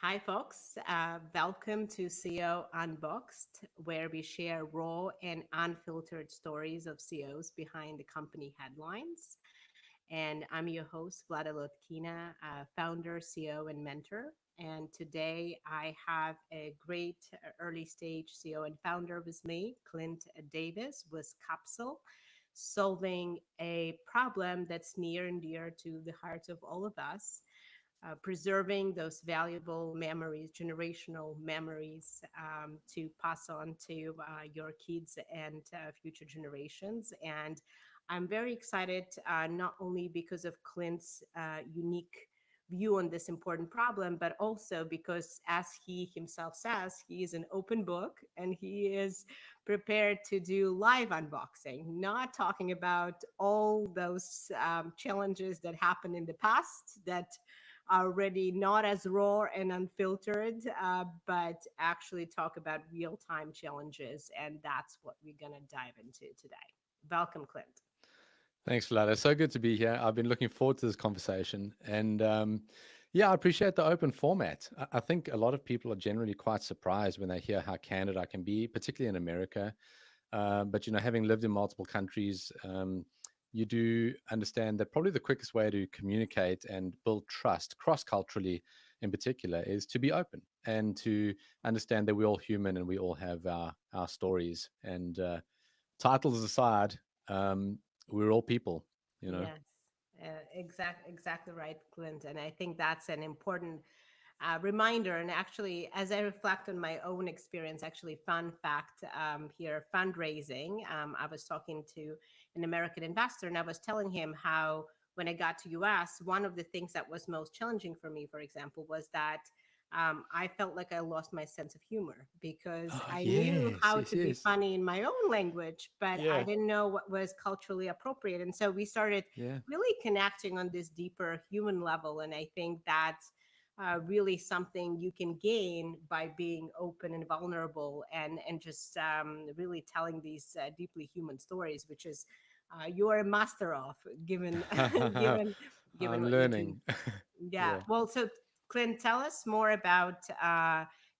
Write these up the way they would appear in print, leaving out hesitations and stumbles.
Hi, folks. Welcome to CEO Unboxed, where we share raw and unfiltered stories of CEOs behind the company headlines. And I'm your host, Vlada Lotkina, founder, CEO, and mentor. And today I have a great early stage CEO and founder with me, Clint Davis, with Capsule, solving a problem that's near and dear to the hearts of all of us, preserving those valuable memories, generational memories, to pass on to your kids and future generations. And I'm very excited, not only because of Clint's unique view on this important problem, but also because, as he himself says, he is an open book and he is prepared to do live unboxing, not talking about all those challenges that happened in the past that are already not as raw and unfiltered, but actually talk about real time challenges. And that's what we're going to dive into today. Welcome, Clint. Thanks, Vlada. So good to be here. I've been looking forward to this conversation. And yeah, I appreciate the open format. I think a lot of people are generally quite surprised when they hear how candid I can be, particularly in America. But, having lived in multiple countries, you do understand that probably the quickest way to communicate and build trust cross-culturally in particular is to be open and to understand that we're all human and we all have our stories. And titles aside, we're all people. Yes, exactly right, Clint. And I think that's an important reminder. And actually, as I reflect on my own experience, actually, fun fact here, fundraising. I was talking to an American investor, and I was telling him how when I got to US, one of the things that was most challenging for me, for example, was that I felt like I lost my sense of humor because Oh, I knew yes, how yes, to be yes. funny in my own language, but I Yeah, didn't know what was culturally appropriate. And so we started yeah. really connecting on this deeper human level. And I think that's really something you can gain by being open and vulnerable, and just really telling these deeply human stories, which is you're a master of, given given given I'm what you do. learning. Yeah. Yeah. Well, so Clint, tell us more about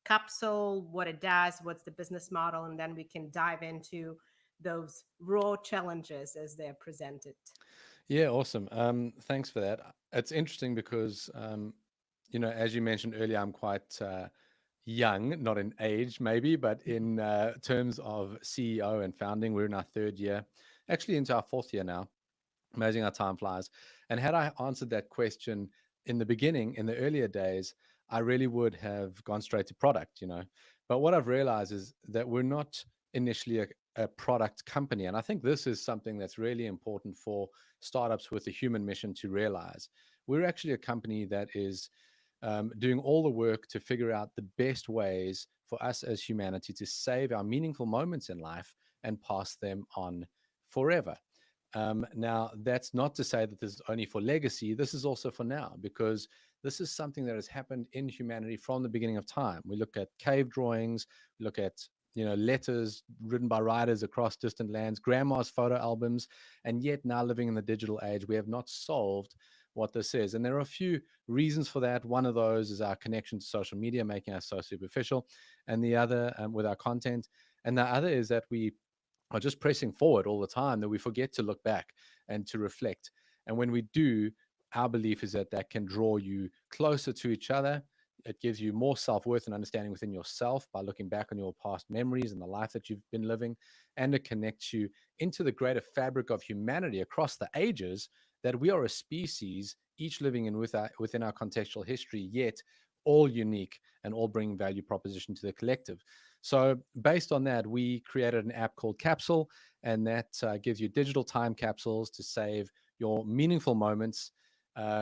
Capsule, what it does, what's the business model, and then we can dive into those raw challenges as they're presented. Yeah, awesome. Thanks for that. It's interesting because, as you mentioned earlier, I'm quite young, not in age maybe, but in terms of CEO and founding. We're in our third year, actually into our fourth year now. Amazing how time flies. And had I answered that question in the beginning, in the earlier days, I really would have gone straight to product. But what I've realized is that we're not initially a product company. And I think this is something that's really important for startups with a human mission to realize. We're actually a company that is doing all the work to figure out the best ways for us as humanity to save our meaningful moments in life and pass them on forever. Now, that's not to say that this is only for legacy. This is also for now, because this is something that has happened in humanity from the beginning of time. We look at cave drawings, we look at letters written by writers across distant lands, grandma's photo albums, and yet now living in the digital age, we have not solved what this is. And there are a few reasons for that. One of those is our connection to social media, making us so superficial, and the other with our content. And the other is that we are just pressing forward all the time, that we forget to look back and to reflect. And when we do, our belief is that that can draw you closer to each other. It gives you more self-worth and understanding within yourself by looking back on your past memories and the life that you've been living, and it connects you into the greater fabric of humanity across the ages, that we are a species, each living within our contextual history, yet all unique and all bringing value proposition to the collective. So based on that, we created an app called Capsule, and that gives you digital time capsules to save your meaningful moments.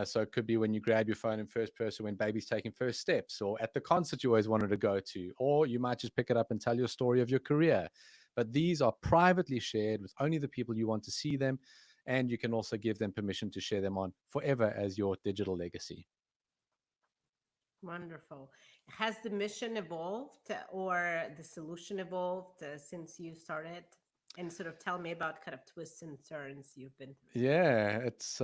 So it could be when you grab your phone in first person when baby's taking first steps, or at the concert you always wanted to go to, or you might just pick it up and tell your story of your career. But these are privately shared with only the people you want to see them, and you can also give them permission to share them on forever as your digital legacy. Wonderful. Has the mission evolved or the solution evolved since you started? And sort of tell me about kind of twists and turns you've been through. Yeah, it's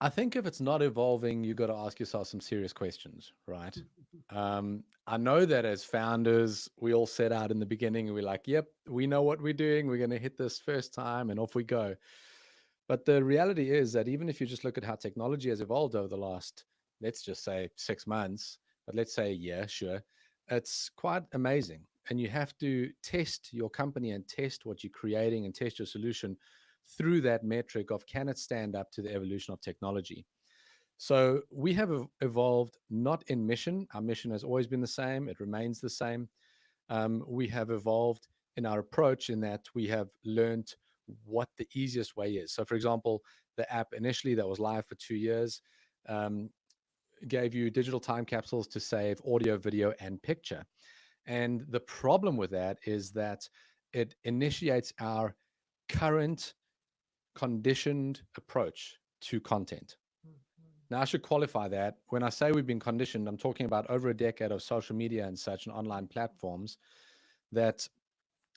I think if it's not evolving, you got to ask yourself some serious questions, right? I know that as founders, we all set out in the beginning and we're like, yep, we know what we're doing. We're going to hit this first time and off we go. But the reality is that even if you just look at how technology has evolved over the last, let's just say 6 months, but let's say a year, sure, it's quite amazing. And you have to test your company and test what you're creating and test your solution through that metric of can it stand up to the evolution of technology. So we have evolved not in mission. Our mission has always been the same, it remains the same. We have evolved in our approach in that we have learned what the easiest way is. So, for example, the app initially that was live for 2 years um, gave you digital time capsules to save audio, video, and picture. And the problem with that is that it initiates our current conditioned approach to content. Now, I should qualify that. When I say we've been conditioned, I'm talking about over a decade of social media and such and online platforms that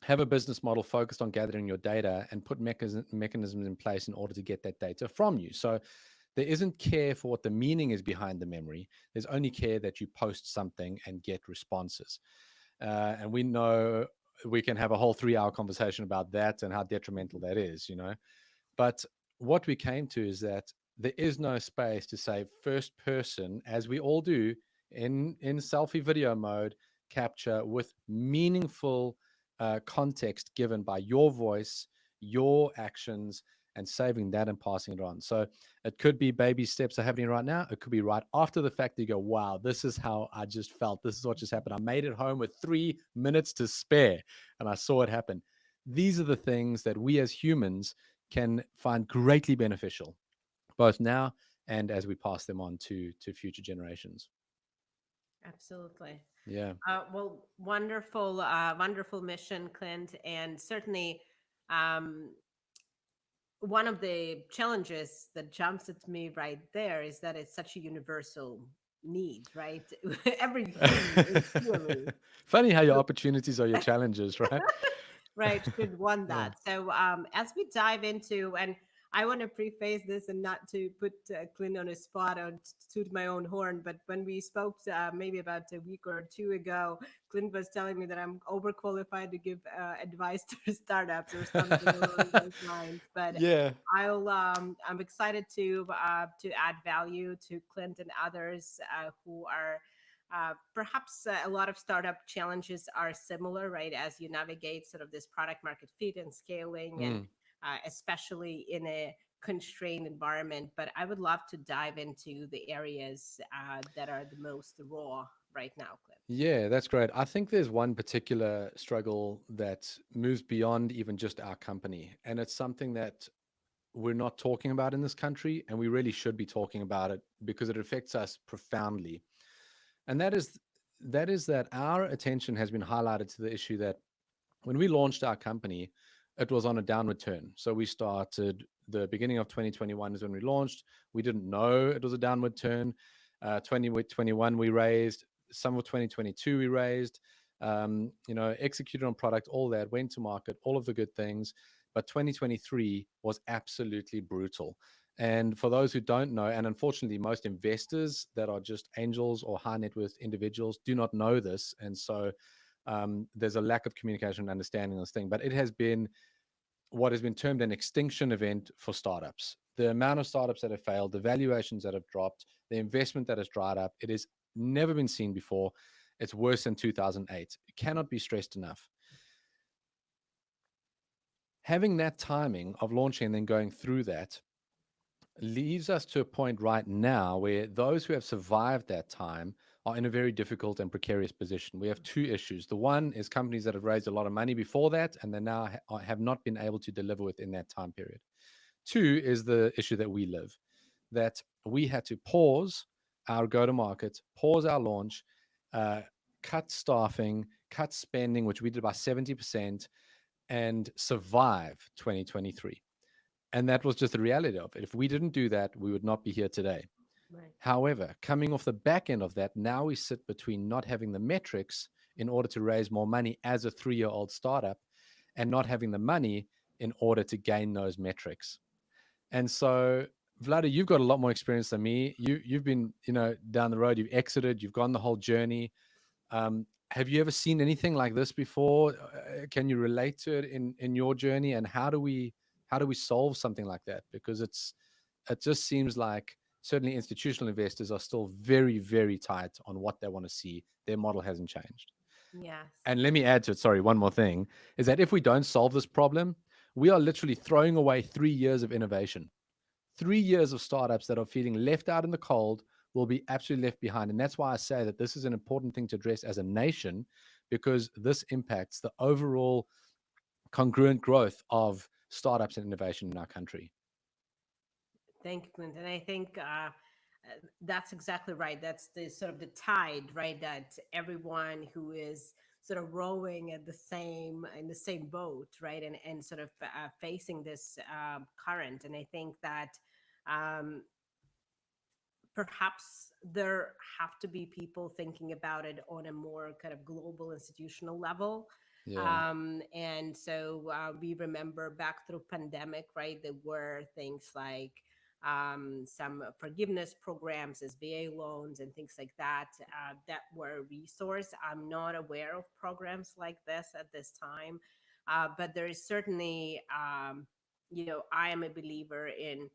have a business model focused on gathering your data and put mechanisms in place in order to get that data from you. So there isn't care for what the meaning is behind the memory. There's only care that you post something and get responses. And we know we can have a whole 3 hour conversation about that and how detrimental that is, you know. But what we came to is that there is no space to say first person, as we all do in selfie video mode, capture with meaningful context given by your voice, your actions, and saving that and passing it on. So it could be baby steps are happening right now. It could be right after the fact that you go, wow, this is how I just felt. This is what just happened. I made it home with 3 minutes to spare and I saw it happen. These are the things that we as humans can find greatly beneficial, both now and as we pass them on to future generations. Absolutely. Yeah. Well, wonderful, wonderful mission, Clint, and certainly um, one of the challenges that jumps at me right there is that it's such a universal need, right? Every human is really Funny how your opportunities are your challenges, right? right should want Yeah. that. So as we dive into, and I want to preface this and not to put Clint on a spot or toot my own horn, but when we spoke maybe about a week or two ago, Clint was telling me that I'm overqualified to give advice to startups or something along those lines. But Yeah. I'm excited to add value to Clint and others who are perhaps a lot of startup challenges are similar, right? As you navigate sort of this product market fit and scaling, and Mm. especially in a constrained environment. But I would love to dive into the areas that are the most raw right now, Clint. Yeah, that's great. I think there's one particular struggle that moves beyond even just our company. And it's something that we're not talking about in this country. And we really should be talking about it because it affects us profoundly. And that our attention has been highlighted to the issue that when we launched our company, it was on a downward turn. So we started the beginning of 2021 is when we launched. We didn't know it was a downward turn. 2021 we raised. Some of 2022 we raised. Executed on product, all that, went to market, all of the good things. But 2023 was absolutely brutal. And for those who don't know, and unfortunately, most investors that are just angels or high net worth individuals do not know this. And so there's a lack of communication and understanding of this thing, but it has been what has been termed an extinction event for startups. The amount of startups that have failed, the valuations that have dropped, the investment that has dried up, it has never been seen before. It's worse than 2008. It cannot be stressed enough. Having that timing of launching and then going through that leaves us to a point right now where those who have survived that time are in a very difficult and precarious position. We have two issues. The one is companies that have raised a lot of money before that and they now have not been able to deliver within that time period. Two is the issue that we live, that we had to pause our go to market, pause our launch, uh, cut staffing, cut spending, which we did by 70%, and survive 2023. And that was just the reality of it. If we didn't do that, we would not be here today. Right. However, coming off the back end of that, now we sit between not having the metrics in order to raise more money as a 3-year-old startup and not having the money in order to gain those metrics. And so, Vlada, you've got a lot more experience than me. You've been, down the road. You've exited. You've gone the whole journey. Have you ever seen anything like this before? Can you relate to it in your journey? And how do we solve something like that? Because it just seems like certainly institutional investors are still very, very tight on what they want to see. Their model hasn't changed. Yes. And let me add to it, sorry, one more thing, is that if we don't solve this problem, we are literally throwing away 3 years of innovation. 3 years of startups that are feeling left out in the cold will be absolutely left behind. And that's why I say that this is an important thing to address as a nation, because this impacts the overall congruent growth of startups and innovation in our country. Thank you, Clinton. I think that's exactly right. That's the sort of the tide, right? That everyone who is sort of rowing at the same in the same boat, right, and sort of facing this current. And I think that um, perhaps there have to be people thinking about it on a more kind of global institutional level. Yeah. And so we remember back through pandemic, right, there were things like some forgiveness programs, SBA loans and things like that, that were a resource. I'm not aware of programs like this at this time, but there is certainly I am a believer in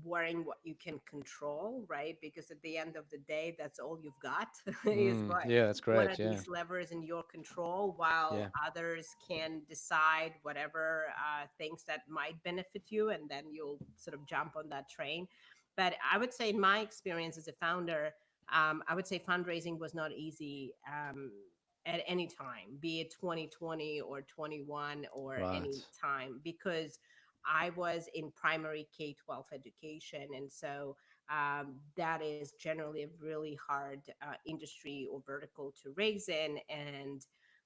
worrying what you can control, right? Because at the end of the day, that's all you've got is Yeah, that's what great. are Yeah. these levers in your control, while Yeah. others can decide whatever things that might benefit you, and then you'll sort of jump on that train. But I would say, in my experience as a founder, I would say fundraising was not easy. At any time, be it 2020 or 21 or Right. any time, because I was in primary K 12 education. And so that is generally a really hard industry or vertical to raise in.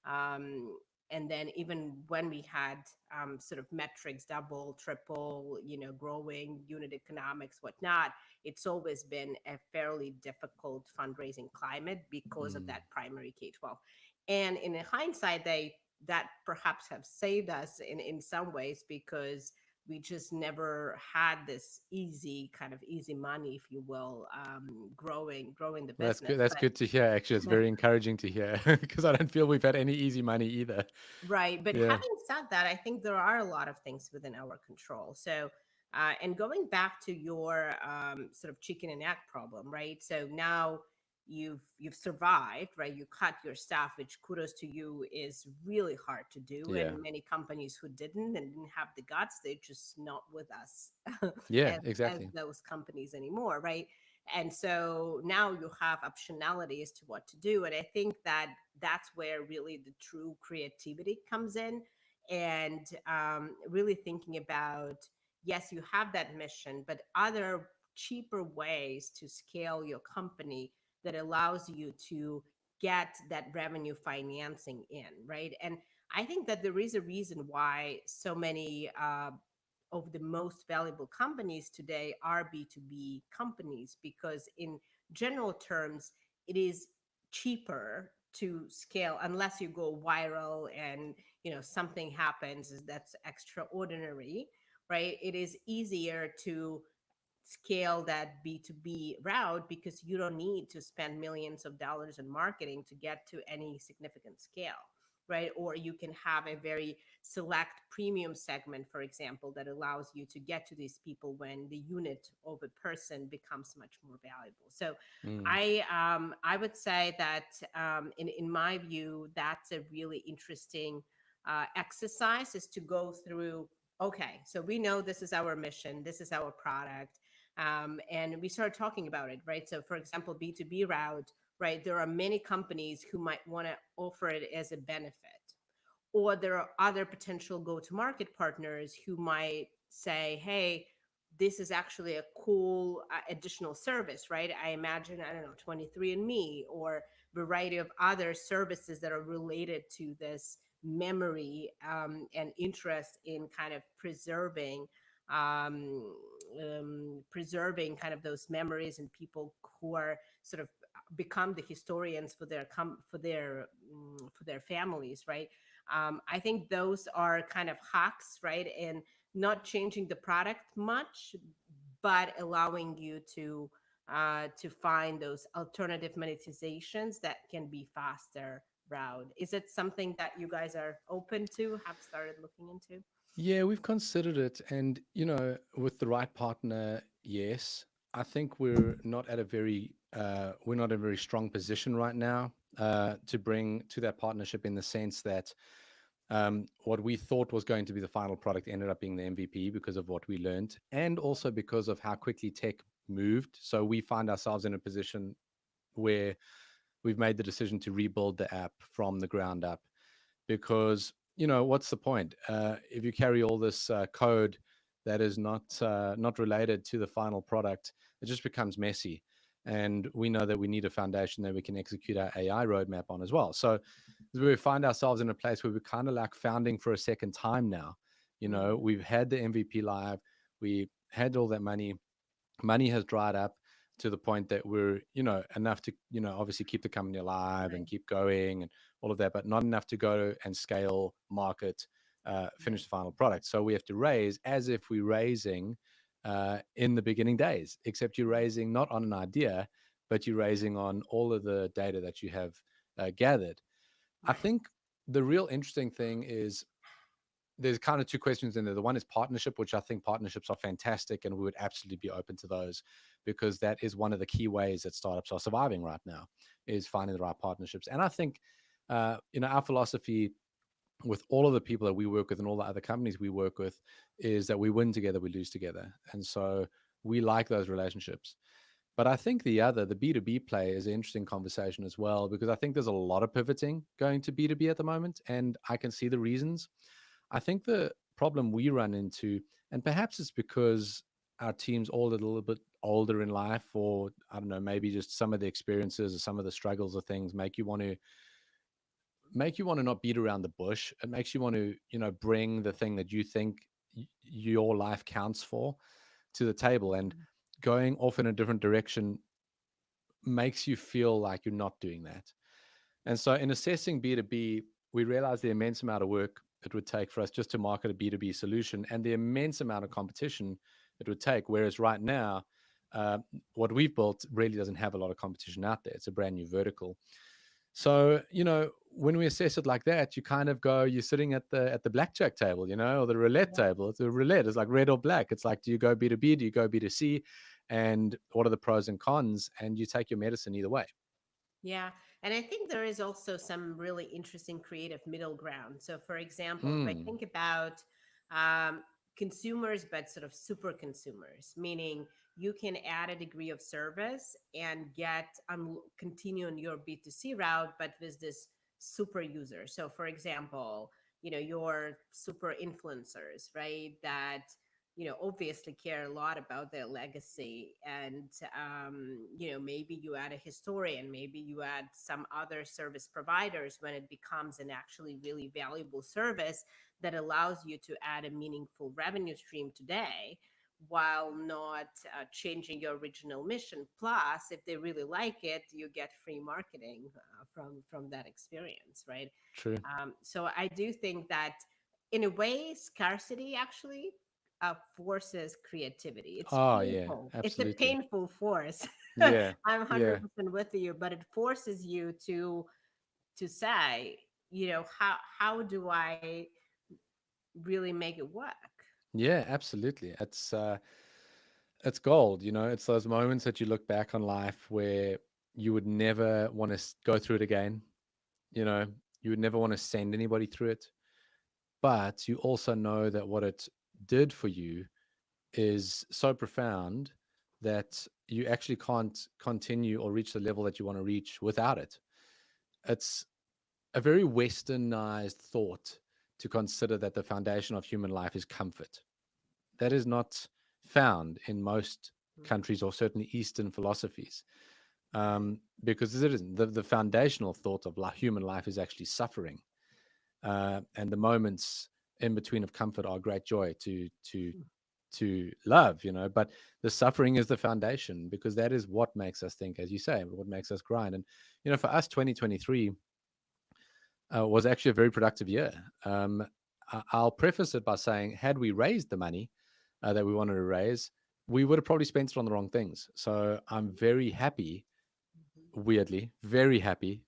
Um, and then even when we had sort of metrics double, triple, growing unit economics, whatnot, it's always been a fairly difficult fundraising climate because of Mm. that primary K 12. And in hindsight, that perhaps have saved us in some ways, because we just never had this easy kind of easy money, if you will, growing the Well, that's business. good. That's But good to hear. Actually, it's very encouraging to hear because I don't feel we've had any easy money either. right. But Yeah. having said that, I think there are a lot of things within our control. So, and going back to your sort of chicken and egg problem, right? So now you've survived, right? You cut your staff, which kudos to you, is really hard to do. Yeah. And many companies who didn't have the guts, they're just not with us Yeah. as Exactly. those companies anymore, right? And so now you have optionality as to what to do. And I think that that's where really the true creativity comes in. And really thinking about, yes, you have that mission, but other cheaper ways to scale your company that allows you to get that revenue financing in, right? And I think that there is a reason why so many of the most valuable companies today are B2B companies, because in general terms, it is cheaper to scale unless you go viral and something happens that's extraordinary, right? It is easier to scale that B2B route because you don't need to spend millions of dollars in marketing to get to any significant scale, right? Or you can have a very select premium segment, for example, that allows you to get to these people when the unit of a person becomes much more valuable. So Mm. I would say that in my view, that's a really interesting exercise, is to go through, okay, so we know this is our mission, this is our product, and we start talking about it, right? So, for example, B2B route, right? There are many companies who might want to offer it as a benefit, or there are other potential go-to-market partners who might say, "Hey, this is actually a cool additional service," right? I imagine, I don't know, 23andMe or variety of other services that are related to this memory and interest in kind of um, preserving kind of those memories, and people who are sort of become the historians for for their families, right? I think those are kind of hacks, right? And not changing the product much, but allowing you to find those alternative monetizations that can be faster route. Is it something that you guys are open to, have started looking into? Yeah, we've considered it. And, with the right partner, yes. I think we're not in a very strong position right now to bring to that partnership, in the sense that what we thought was going to be the final product ended up being the MVP because of what we learned, and also because of how quickly tech moved. So we find ourselves in a position where we've made the decision to rebuild the app from the ground up, because what's the point if you carry all this code that is not related to the final product? It just becomes messy, and we know that we need a foundation that we can execute our AI roadmap on as well. So we find ourselves in a place where we're kind of like founding for a second time now. Mm, We've had the MVP live, we had all that money has dried up to the point that we're enough to obviously keep the company alive right, and keep going and all of that, but not enough to go and scale, market, finish right, the final product. So we have to raise as if we're raising in the beginning days, except you're mm, raising not on an idea, but you're raising on all of the data that you have gathered. I right. think the real interesting thing is there's kind of two questions in there. The one is partnership, which I think partnerships are fantastic, and we would absolutely be open to those, because that is one of the key ways that startups are surviving right now, is finding the right partnerships. And I think, our philosophy with all of the people that we work with and all the other companies we work with is that we win together, we lose together. And so we like those relationships. But I think the B2B play is an interesting conversation as well, because I think there's a lot of pivoting going to B2B at the moment, and I can see the reasons. I think the problem we run into, and perhaps it's because our team's all a little bit older in life, or I don't know, maybe just some of the experiences or some of the struggles of things make you want to not beat around the bush. It makes you want to, bring the thing that you think your life counts for to the table, and Mm, going off in a different direction makes you feel like you're not doing that. And so, in assessing B2B, we realized the immense amount of work it would take for us just to market a B2B solution, and the immense amount of competition it would take. Whereas right now, uh, what we've built really doesn't have a lot of competition out there. It's a brand new vertical. So, when we assess it like that, you kind of go, you're sitting at the blackjack table, or the roulette yeah. table. It's a roulette. It's like red or black. It's like, do you go B2B? Do you go B2C? And what are the pros and cons? And you take your medicine either way. Yeah. And I think there is also some really interesting creative middle ground. So, for example, if I Mm, think about um, consumers, but sort of super consumers, meaning you can add a degree of service and continue on your B2C route, but with this super user. So, for example, your super influencers, right? That obviously care a lot about their legacy, and maybe you add a historian, maybe you add some other service providers, when it becomes an actually really valuable service that allows you to add a meaningful revenue stream today, while not changing your original mission. Plus, if they really like it, you get free marketing from that experience, right? true. So I do think that, in a way, scarcity actually forces creativity. It's Oh, yeah, painful. It's a absolutely. painful force. Yeah, I'm yeah, 100% with you, but it forces you to say, how do I really make it work? yeah, absolutely. It's gold. It's those moments that you look back on life where you would never want to go through it again. You know, you would never want to send anybody through it, but you also know that what it did for you is so profound that you actually can't continue or reach the level that you want to reach without it. It's a very westernized thought to consider that the foundation of human life is comfort. That is not found in most Mm, countries, or certainly Eastern philosophies, right. because it isn't. The foundational thought of human life is actually suffering, and the moments in between of comfort are great joy to love. But the suffering is the foundation, because that is what makes us think, as you say, what makes us grind. And for us, 2023 was actually a very productive year. I'll preface it by saying, had we raised the money that we wanted to raise, we would have probably spent it on the wrong things. So I'm very happy, Mhm. weirdly, very happy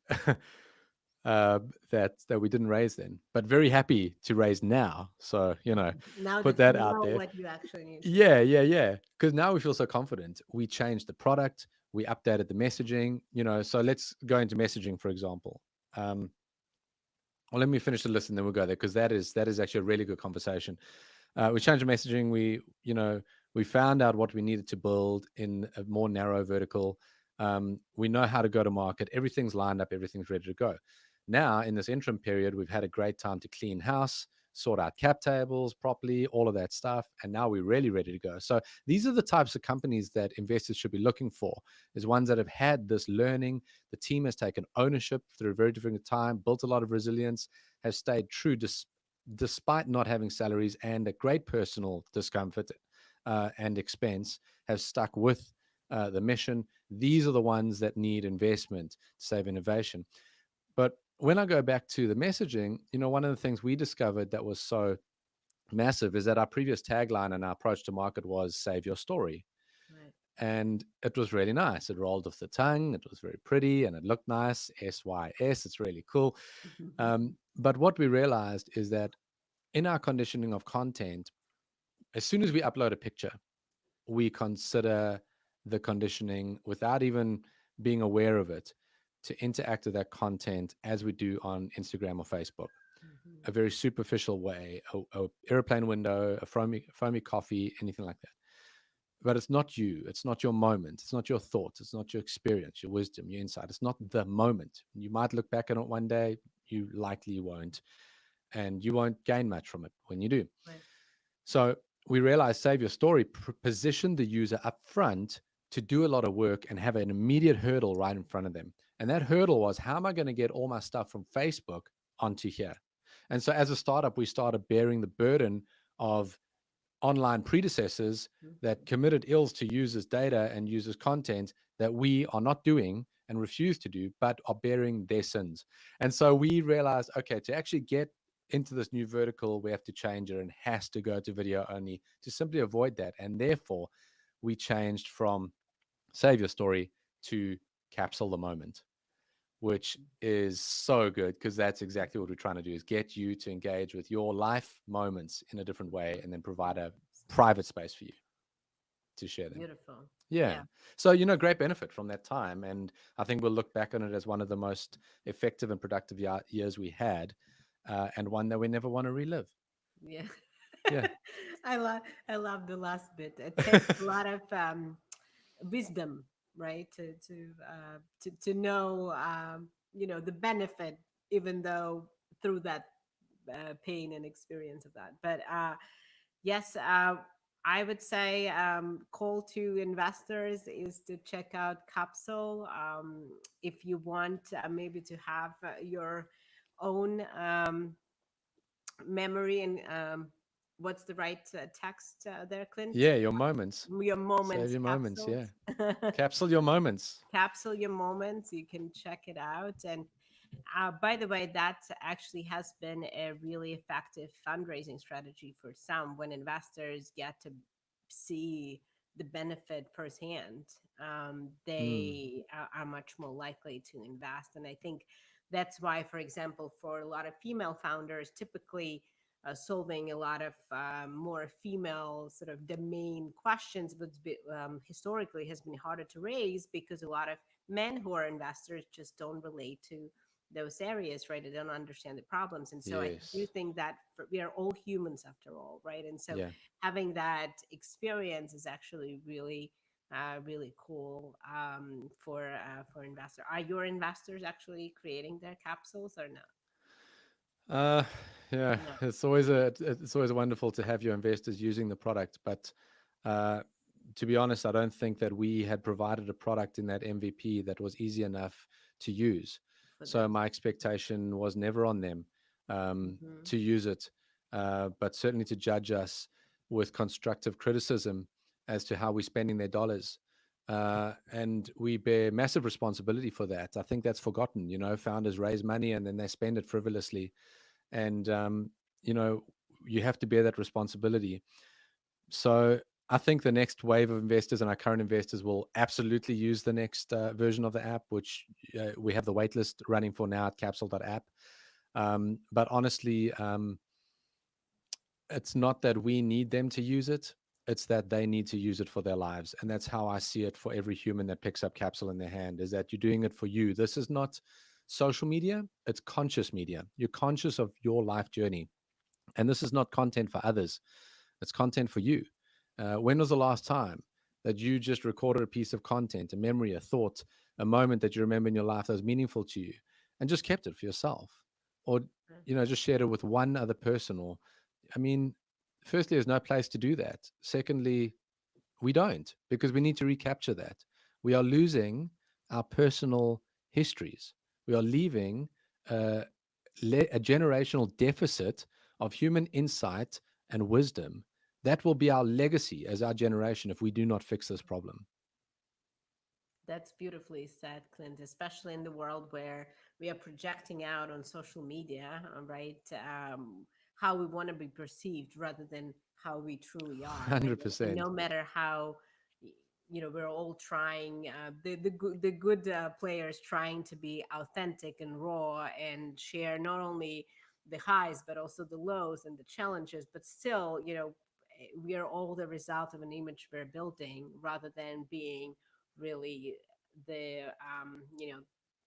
that we didn't raise then, but very happy to raise now. So, Now put that you that out know there. what you actually need to do. Yeah, yeah, yeah. Because now we feel so confident. We changed the product, we updated the messaging, So let's go into messaging, for example. Um, well, let me finish the list and then we'll go there because that is actually a really good conversation. We changed the messaging. We found out what we needed to build in a more narrow vertical. We know how to go to market. Everything's lined up. Everything's ready to go. Now, in this interim period, we've had a great time to clean house, sort out cap tables properly, all of that stuff, and now we're really ready to go. So these are the types of companies that investors should be looking for, is ones that have had this learning. The team has taken ownership through a very difficult time, built a lot of resilience, has stayed true despite not having salaries and a great personal discomfort and expense, have stuck with the mission. These are the ones that need investment to save innovation. But when I go back to the messaging, one of the things we discovered that was so massive is that our previous tagline and our approach to market was save your story. Right. And it was really nice. It rolled off the tongue. It was very pretty and it looked nice. SYS. It's really cool. But what we realized is that in our conditioning of content, as soon as we upload a picture, we consider the conditioning without even being aware of it to interact with that content as we do on Instagram or Facebook. A very superficial way, a airplane window, a foamy coffee, anything like that. But it's not you. It's not your moment. It's not your thoughts. It's not your experience, your wisdom, your insight. It's not the moment. You might look back on it one day. You likely won't. And you won't gain much from it when you do. Right. So we realized Save Your Story positioned the user up front to do a lot of work and have an immediate hurdle right in front of them. And that hurdle was, how am I going to get all my stuff from Facebook onto here? And so as a startup, we started bearing the burden of online predecessors that committed ills to users' data and users' content that we are not doing and refuse to do, but are bearing their sins. And so we realized, okay, to actually get into this new vertical, we have to change it and has to go to video only to simply avoid that. And therefore, we changed from Save Your Story to Capsule the Moment, which is so good because that's exactly what we're trying to do, is get you to engage with your life moments in a different way and then provide a private space for you to share them. Beautiful. Yeah. Yeah. So, great benefit from that time. And I think we'll look back on it as one of the most effective and productive years we had, and one that we never want to relive. Yeah. Yeah. I love the last bit. It takes a lot of wisdom, right? To know the benefit, even though through that pain and experience of that. But yes, I would say call to investors is to check out Capsule. If you want maybe to have your own memory and what's the right text there, Clint? Yeah. Your moments. Your Save moments your moments. Yeah. capsules. Capsule your moments. Capsule your moments. You can check it out. And by the way, that actually has been a really effective fundraising strategy for some when investors get to see the benefit firsthand. Mm. They are much more likely to invest. And I think that's why, for example, for a lot of female founders, typically solving a lot of more female sort of domain questions, but historically has been harder to raise because a lot of men who are investors just don't relate to those areas, right? They don't understand the problems. And so I do Yes. think that we are all humans after all, right? And so Yeah. having that experience is actually really, really cool for investor. Are your investors actually creating their capsules or no? Uh, yeah, No. it's always wonderful to have your investors using the product, but uh, to be honest, I don't think that we had provided a product in that MVP that was easy enough to use. For So them. my expectation was never on them Hmm. to use it, but certainly to judge us with constructive criticism as to how we're spending their dollars. And we bear massive responsibility for that. I think that's forgotten. Founders raise money and then they spend it frivolously, and you know you have to bear that responsibility. So I think the next wave of investors and our current investors will absolutely use the next version of the app, which we have the waitlist running for now at capsule.app. But honestly, it's not that we need them to use it. It's that they need to use it for their lives. And that's how I see it for every human that picks up Capsule in their hand, is that you're doing it for you. This is not social media. It's conscious media. You're conscious of your life journey. And this is not content for others. It's content for you. When was the last time that you just recorded a piece of content, a memory, a thought, a moment that you remember in your life that was meaningful to you, and just kept it for yourself? Or, just shared it with one other person? Or, I mean, firstly, there's no place to do that. Secondly, we don't, because we need to recapture that. We are losing our personal histories. We are leaving a, a generational deficit of human insight and wisdom. That will be our legacy as our generation if we do not fix this problem. That's beautifully said, Clint, especially in the world where we are projecting out on social media, right? How we want to be perceived rather than how we truly are, right? And 100%. no matter how, we're all trying, the good players trying to be authentic and raw and share not only the highs but also the lows and the challenges, but still, we are all the result of an image we're building rather than being really the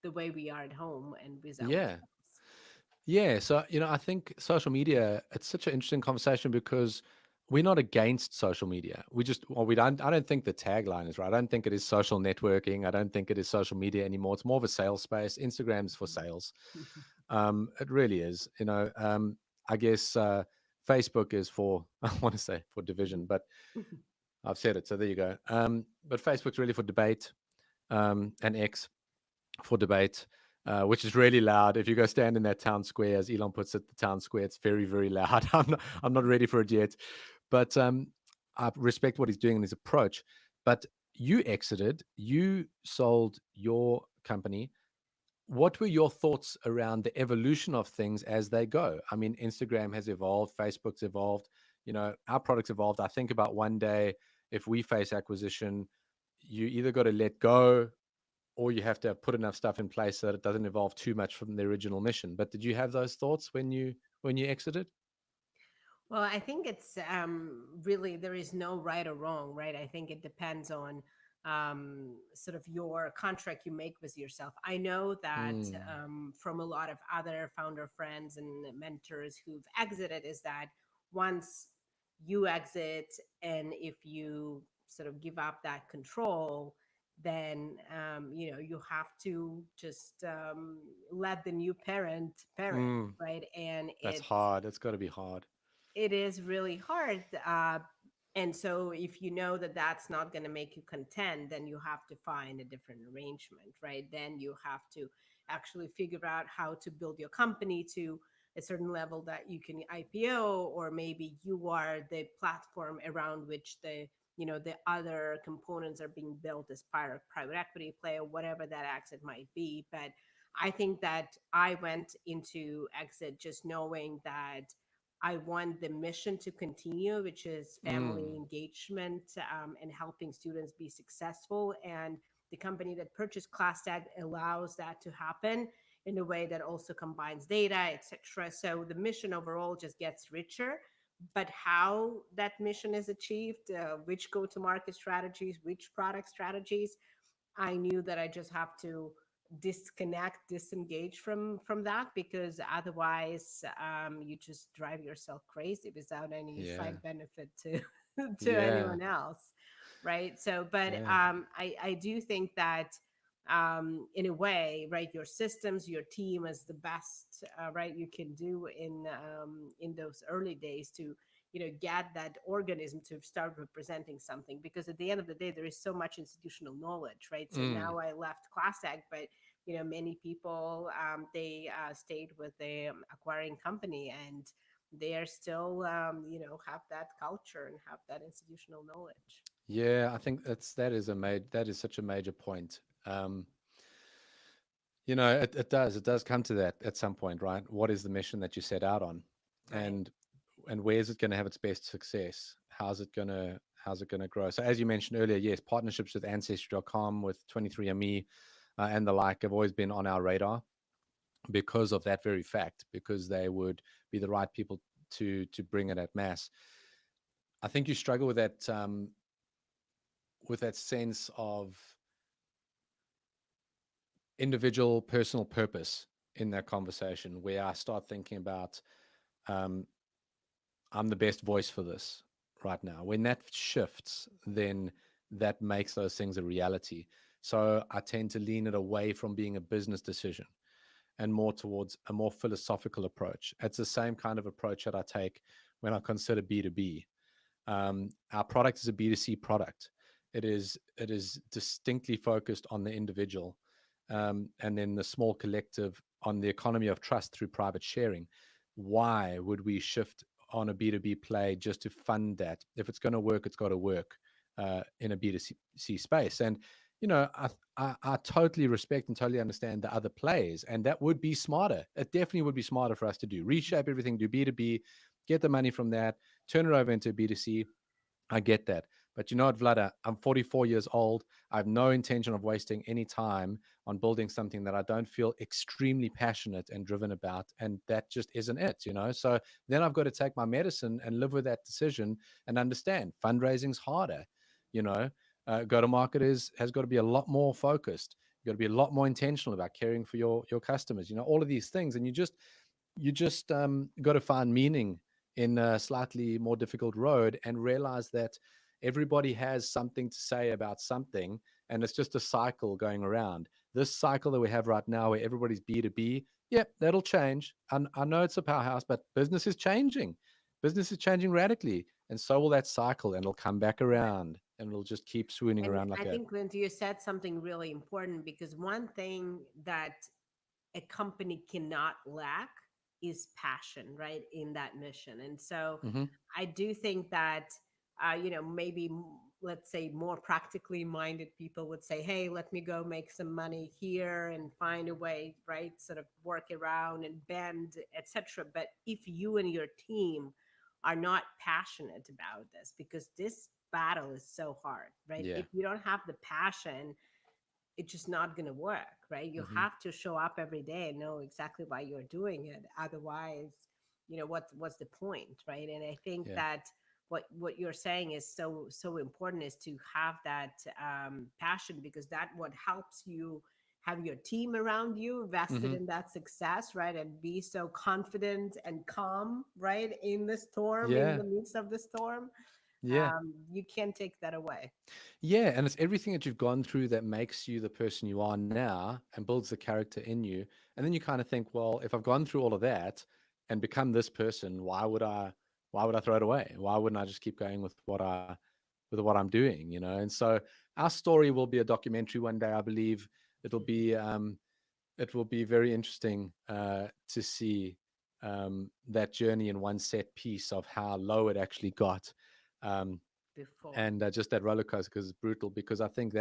the way we are at home and with Yeah. ourselves. Yeah, so I think social media, it's such an interesting conversation because we're not against social media. We just, well, we don't. I don't think the tagline is right. I don't think it is social networking. I don't think it is social media anymore. It's more of a sales space. Instagram's for sales. It really is. I guess Facebook is for I want to say for division, but I've said it, so there you go. But Facebook's really for debate, and X for debate, which is really loud. If you go stand in that town square, as Elon puts it, the town square, it's very, very loud. I'm not ready for it yet, but I respect what he's doing in his approach. But you exited, you sold your company. What were your thoughts around the evolution of things as they go? I mean, Instagram has evolved, Facebook's evolved, our products evolved. I think about one day, if we face acquisition, you either got to let go or you have to have put enough stuff in place so that it doesn't evolve too much from the original mission. But did you have those thoughts when you exited? Well, I think it's really there is no right or wrong, right? I think it depends on sort of your contract you make with yourself. I know that Mm, from a lot of other founder friends and mentors who've exited, is that once you exit and if you sort of give up that control, then you have to just let the new parent, mm, right? And that's hard. It's got to be hard. it is really hard. And so, if you know that that's not going to make you content, then you have to find a different arrangement, right? Then you have to actually figure out how to build your company to a certain level that you can IPO, or maybe you are the platform around which the other components are being built as part of private equity play or whatever that exit might be. But I think that I went into exit just knowing that I want the mission to continue, which is family Mm, engagement, and helping students be successful. And the company that purchased ClassTag allows that to happen in a way that also combines data, etc. So the mission overall just gets richer. But how that mission is achieved, which go-to-market strategies, which product strategies, I knew that I just have to disengage from that, because otherwise you just drive yourself crazy without any yeah, side benefit to to yeah, anyone else, right? So, but yeah. I do think that in a way, right, your systems, your team is the best, right, you can do in those early days to get that organism to start representing something, because at the end of the day there is so much institutional knowledge, right? So Mm, now I left ClassTag, but many people, they stayed with the acquiring company, and they are still have that culture and have that institutional knowledge. yeah, I think that is such a major point. It does come to that at some point, right? What is the mission that you set out on, Right. and where is it going to have its best success? How's it going to how's it going to grow? So as you mentioned earlier, yes, partnerships with Ancestry.com, with 23andMe, and the like have always been on our radar because of that very fact, because they would be the right people to bring it at mass. I think you struggle with that sense of individual personal purpose in that conversation, where I start thinking about, um, I'm the best voice for this right now. When that shifts, then that makes those things a reality. So I tend to lean it away from being a business decision and more towards a more philosophical approach. It's the same kind of approach that I take when I consider B2B. Our product is a B2C product. It is distinctly focused on the individual, and then the small collective on the economy of trust through private sharing. Why would we shift on a B2B play just to fund that? If it's going to work, it's got to work in a B2C space. And I totally respect and totally understand the other plays, and that would be smarter. It definitely would be smarter for us to do reshape everything, do B2B, get the money from that, turn it over into B2C. I get that. But you know what, Vlada? I'm 44 years old. I have no intention of wasting any time on building something that I don't feel extremely passionate and driven about. And that just isn't it. So then I've got to take my medicine and live with that decision and understand fundraising's harder. You know, Go to market has got to be a lot more focused. You've got to be a lot more intentional about caring for your customers. All of these things. And you just got to find meaning in a slightly more difficult road and realize that everybody has something to say about something, and it's just a cycle going around. This cycle that we have right now where everybody's B2B, yeah, that'll change. And I know it's a powerhouse, but business is changing radically, and so will that cycle, and it'll come back Right. around, and it'll just keep swooning And around like I a. think, Clint, you said something really important, because one thing that a company cannot lack is passion, right, in that mission. And so Mm-hmm. I do think that, maybe let's say more practically minded people would say, hey, let me go make some money here and find a way, right, sort of work around and bend, etc. But if you and your team are not passionate about this, because this battle is so hard, right? Yeah. If you don't have the passion, it's just not going to work, right? You Mm-hmm. have to show up every day and know exactly why you're doing it. Otherwise, what's the point, right? And I think Yeah. that what you're saying is so important, is to have that passion, because that what helps you have your team around you vested Mm-hmm. in that success, right? And be so confident and calm, right, in the storm, in Yeah. the midst of the storm. Yeah. You can't take that away. Yeah, and it's everything that you've gone through that makes you the person you are now and builds the character in you. And then you kind of think, well, if I've gone through all of that and become this person, why would I throw it away? Why wouldn't I just keep going with what I'm doing? And so our story will be a documentary one day, I believe. It'll be it will be very interesting to see that journey in one set piece of how low it actually got. Um, Before. and just that roller coaster, because it's brutal. Because I think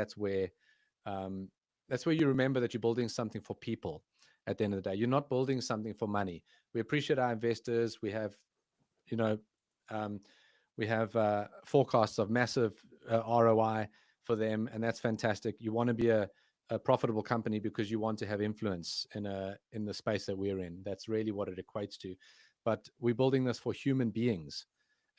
um, that's where you remember that you're building something for people. At the end of the day, you're not building something for money. We appreciate our investors. You know, um, we have forecasts of massive ROI for them, and that's fantastic. You want to be a profitable company because you want to have influence in the space that we're in. That's really what it equates to. But we're building this for human beings,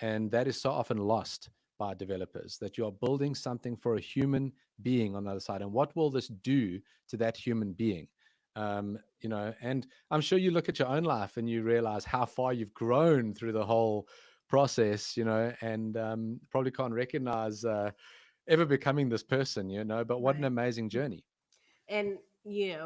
and that is so often lost by developers, that you are building something for a human being on the other side. And what will this do to that human being? And I'm sure you look at your own life and you realize how far you've grown through the whole process, and probably can't recognize ever becoming this person. But what an Right. amazing journey. And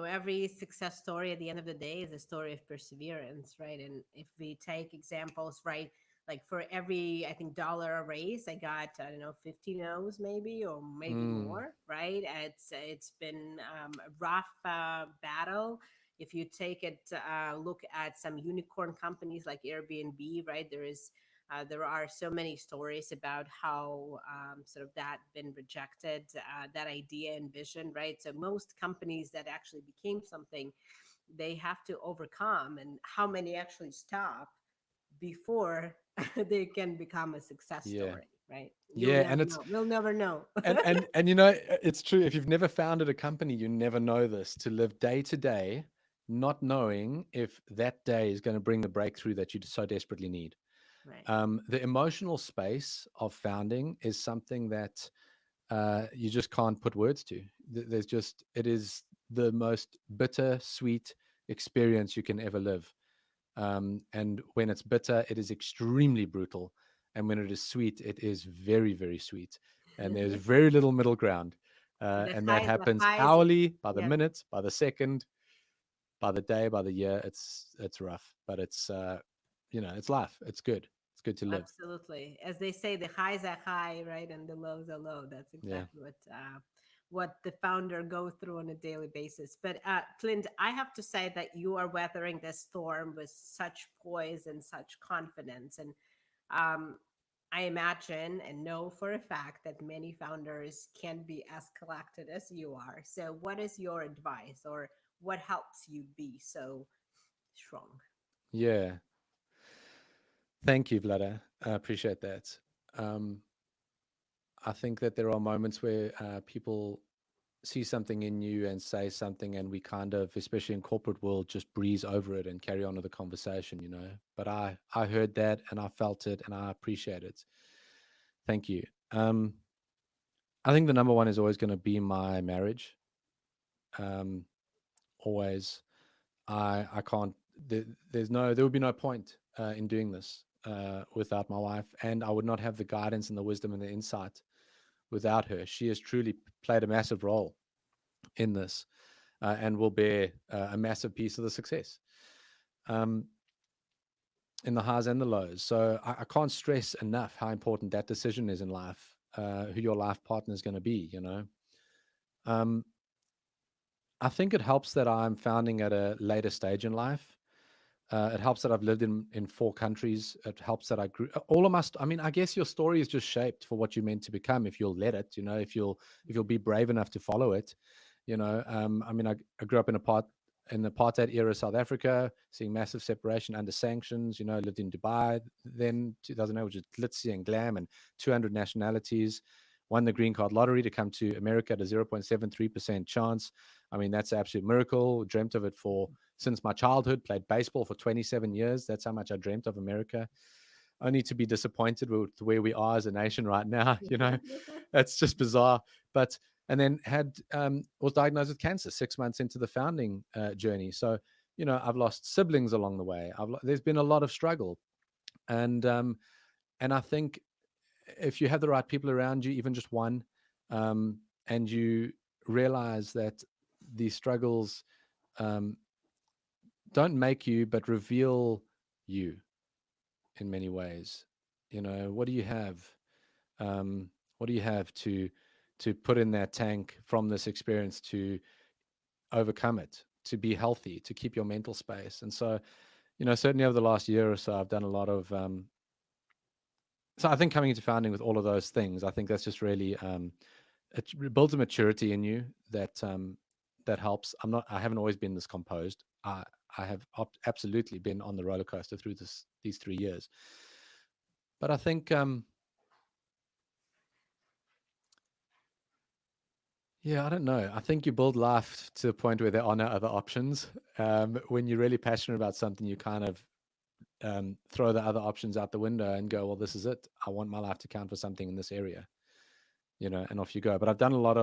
every success story at the end of the day is a story of perseverance, right? And if we take examples, right, like for every, I think, dollar raise, I got, I don't know, 50 no's maybe, or maybe Mm, more, right? It's been a rough battle. If you take it look at some unicorn companies like Airbnb, right, there are so many stories about how sort of that been rejected, that idea and vision, right? So most companies that actually became something, they have to overcome, and how many actually stop before they can become a success yeah. story. right? You'll Yeah, never and it's know. We'll never know. and you know, it's true. If you've never founded a company, you never know this. To live day to day, not knowing if that day is going to bring the breakthrough that you so desperately need. Right. The emotional space of founding is something that you just can't put words to. There's just, it is the most bitter sweet experience you can ever live. And when it's bitter, it is extremely brutal. And when it is sweet, it is very, very sweet. And there's very little middle ground. And that The happens highs, hourly, by the yeah, minute, by the second, by the day, by the year. It's rough, but it's it's life. It's good. It's good to live. absolutely. As they say, the highs are high, right, and the lows are low. That's Yeah. exactly what the founder go through on a daily basis. But Clint, I have to say that you are weathering this storm with such poise and such confidence, and um, I imagine and know for a fact that many founders can't be as collected as you are. So, what is your advice, or what helps you be so strong? Yeah. Thank you, Vlada. I appreciate that. Um, I think that there are moments where people see something in you and say something, and we kind of, especially in corporate world, just breeze over it and carry on with the conversation, you know. But I heard that and I felt it and I appreciate it. Thank you. I think the number one is always going to be my marriage. Um, always. I can't. There would be no point in doing this without my wife, and I would not have the guidance and the wisdom and the insight without her. She has truly played a massive role in this, and will bear a massive piece of the success um, in the highs and the lows. So I can't stress enough how important that decision is in life, who your life partner is going to be. Um, I think it helps that I'm founding at a later stage in life. It helps that I've lived in 4 countries. It helps that I grew all of my. I mean, I guess your story is just shaped for what you're meant to become if you'll let it. If you'll be brave enough to follow it. I mean, I grew up in apartheid era South Africa, seeing massive separation under sanctions. Lived in Dubai, then 2008, which is glitzy and glam, and 200 nationalities. Won the green card lottery to come to America at a 0.73% chance. I mean, that's an absolute miracle. Dreamt of it for since my childhood, played baseball for 27 years. That's how much I dreamt of America. Only to be disappointed with where we are as a nation right now. That's just bizarre. But and then was diagnosed with cancer 6 months into the founding journey. So I've lost siblings along the way. There's been a lot of struggle, and I think if you have the right people around you, even just one, and you realize that these struggles um, don't make you, but reveal you in many ways. What do you have? What do you have to put in that tank from this experience to overcome it, to be healthy, to keep your mental space? And so, certainly over the last year or so, I've done a lot of. So I think coming into founding with all of those things, I think that's just really it builds a maturity in you that helps. I haven't always been this composed. I have absolutely been on the roller coaster through these 3 years. But I think, yeah, I don't know. I think you build life to the point where there are no other options. When you're really passionate about something, you kind of throw the other options out the window and go, well, this is it. I want my life to count for something in this area, and off you go. But I've done a lot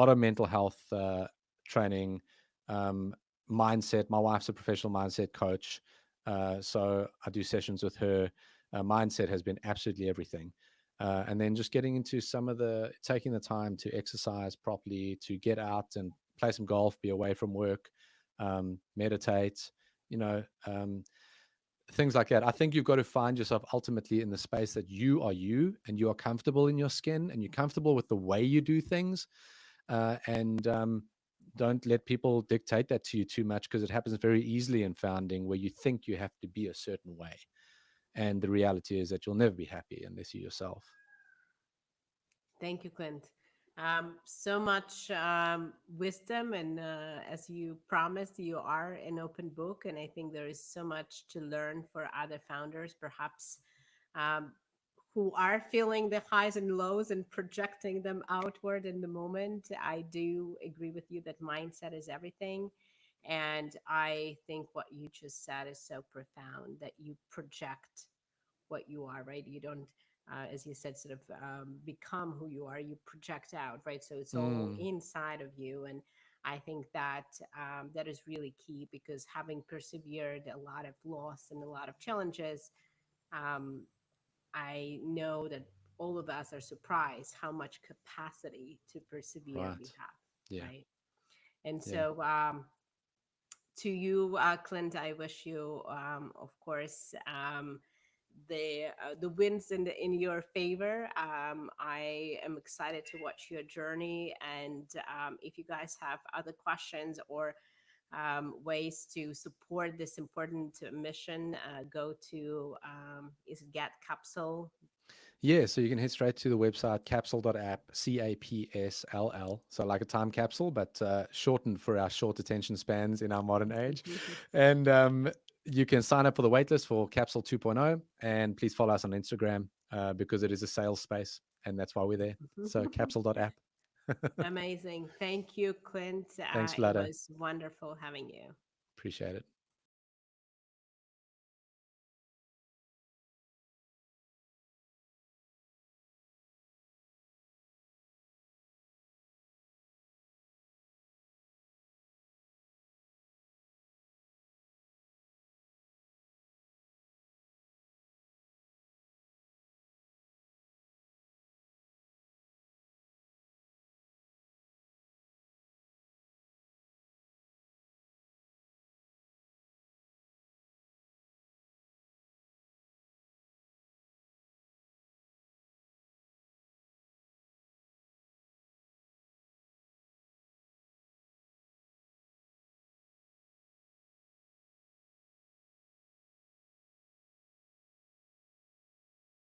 of mental health training, um, mindset. My wife's a professional mindset coach, so I do sessions with her. Mindset has been absolutely everything. And then just getting into taking the time to exercise properly, to get out and play some golf, be away from work, meditate, you know, um, things like that. I think you've got to find yourself ultimately in the space that you are you and you are comfortable in your skin and you're comfortable with the way you do things. And don't let people dictate that to you too much, because it happens very easily in founding where you think you have to be a certain way. And the reality is that you'll never be happy unless you're yourself. Thank you, Clint. So much wisdom, and as you promised, you are an open book, and I think there is so much to learn for other founders, perhaps um, who are feeling the highs and lows and projecting them outward in the moment, I do agree with you that mindset is everything. And I think what you just said is so profound, that you project what you are, right? You don't, as you said, sort of become who you are, you project out, right? So it's all Mm, inside of you. And I think that that is really key, because having persevered a lot of loss and a lot of challenges, um, I know that all of us are surprised how much capacity to persevere we right. have, Yeah. right? And Yeah. so, to you, Clint, I wish you, of course, the wins in your favor. I am excited to watch your journey, and if you guys have other questions or ways to support this important mission, go to is it Get Capsule. Yeah, so you can head straight to the website capsule.app, CAPSLL. So like a time capsule, but shortened for our short attention spans in our modern age. And you can sign up for the waitlist for Capsule 2.0. And please follow us on Instagram because it is a sales space. And that's why we're there. So capsule.app. Amazing. Thank you, Clint. Thanks, It Vlada. was wonderful having you. Appreciate it.